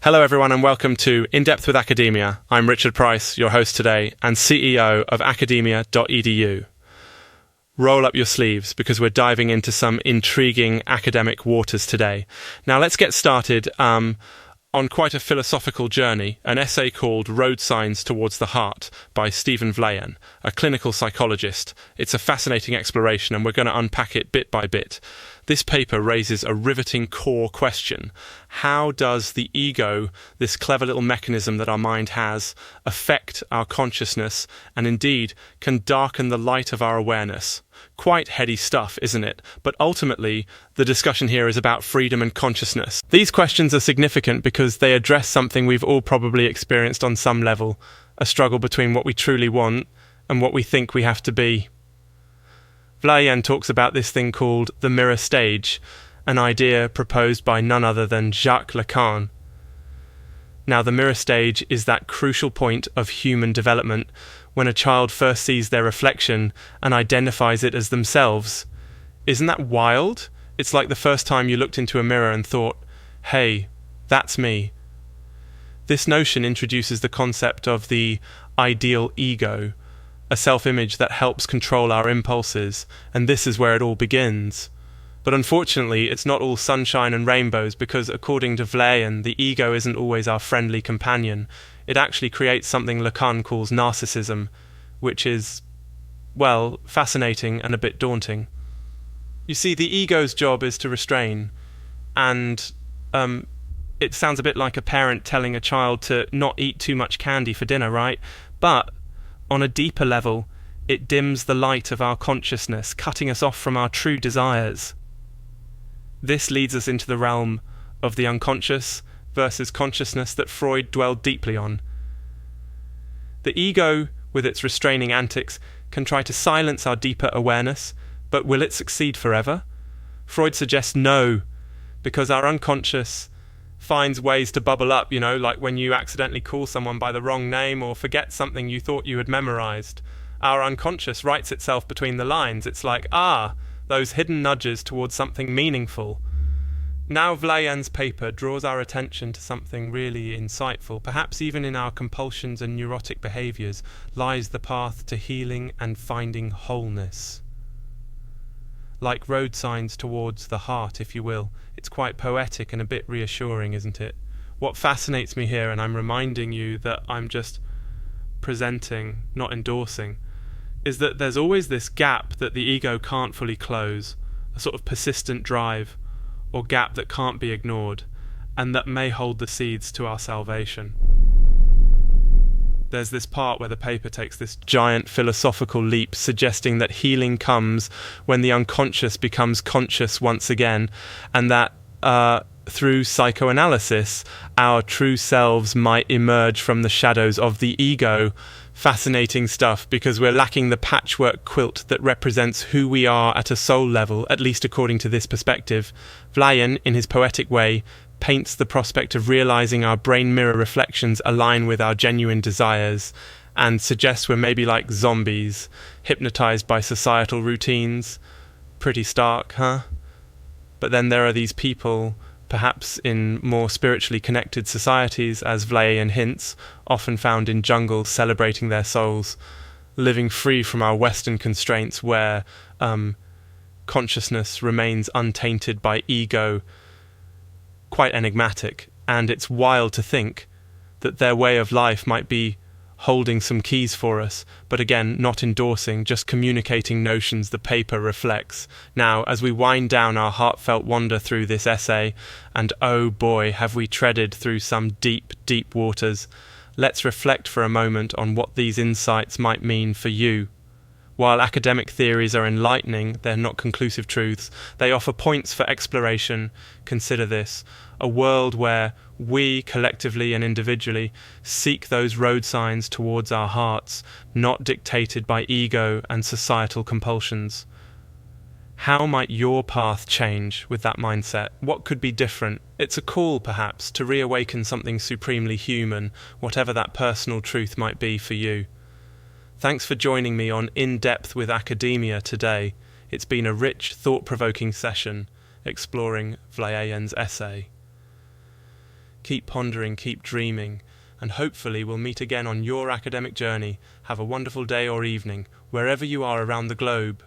Hello everyone and welcome to In Depth with Academia. I'm Richard Price, your host today and CEO of academia.edu. Roll up your sleeves because we're diving into some intriguing academic waters today. Now let's get started on quite a philosophical journey, an essay called Road Signs Towards the Heart by Stephen Vlaien, a clinical psychologist. It's a fascinating exploration and we're going to unpack it bit by bit. This paper raises a riveting core question. How does the ego, this clever little mechanism that our mind has, affect our consciousness and indeed can darken the light of our awareness? Quite heady stuff, isn't it? But ultimately, the discussion here is about freedom and consciousness. These questions are significant because they address something we've all probably experienced on some level, a struggle between what we truly want and what we think we have to be. Vlaien talks about this thing called the mirror stage, an idea proposed by none other than Jacques Lacan. Now, the mirror stage is that crucial point of human development when a child first sees their reflection and identifies it as themselves. Isn't that wild? It's like the first time you looked into a mirror and thought, hey, that's me. This notion introduces the concept of the ideal ego, a self-image that helps control our impulses, and this is where it all begins. But unfortunately, it's not all sunshine and rainbows because, according to Vlaien, the ego isn't always our friendly companion. It actually creates something Lacan calls narcissism, which is, well, fascinating and a bit daunting. You see, the ego's job is to restrain, and it sounds a bit like a parent telling a child to not eat too much candy for dinner, right? But on a deeper level, it dims the light of our consciousness, cutting us off from our true desires. This leads us into the realm of the unconscious versus consciousness that Freud dwelled deeply on. The ego, with its restraining antics, can try to silence our deeper awareness, but will it succeed forever? Freud suggests no, because our unconscious finds ways to bubble up, like when you accidentally call someone by the wrong name or forget something you thought you had memorized. Our unconscious writes itself between the lines. It's like, those hidden nudges towards something meaningful. Now Vlaien's paper draws our attention to something really insightful. Perhaps even in our compulsions and neurotic behaviors lies the path to healing and finding wholeness. Like road signs towards the heart, if you will. It's quite poetic and a bit reassuring, isn't it? What fascinates me here, and I'm reminding you that I'm just presenting, not endorsing, is that there's always this gap that the ego can't fully close, a sort of persistent drive, or gap that can't be ignored, and that may hold the seeds to our salvation. There's this part where the paper takes this giant philosophical leap, suggesting that healing comes when the unconscious becomes conscious once again, and that through psychoanalysis, our true selves might emerge from the shadows of the ego. Fascinating stuff, because we're lacking the patchwork quilt that represents who we are at a soul level, at least according to this perspective. Vlaien, in his poetic way, paints the prospect of realizing our brain mirror reflections align with our genuine desires, and suggests we're maybe like zombies, hypnotized by societal routines. Pretty stark, huh? But then there are these people, perhaps in more spiritually connected societies, as Vlaien hints, often found in jungles celebrating their souls, living free from our Western constraints where consciousness remains untainted by ego. Quite enigmatic, and it's wild to think that their way of life might be holding some keys for us, but again, not endorsing, just communicating notions the paper reflects. Now, as we wind down our heartfelt wander through this essay, and oh boy, have we treaded through some deep, deep waters, let's reflect for a moment on what these insights might mean for you. While academic theories are enlightening, they're not conclusive truths. They offer points for exploration. Consider this: a world where we, collectively and individually, seek those road signs towards our hearts, not dictated by ego and societal compulsions. How might your path change with that mindset? What could be different? It's a call, perhaps, to reawaken something supremely human, whatever that personal truth might be for you. Thanks for joining me on In Depth with Academia today. It's been a rich, thought-provoking session exploring Vlaien's essay. Keep pondering, keep dreaming, and hopefully we'll meet again on your academic journey. Have a wonderful day or evening, wherever you are around the globe.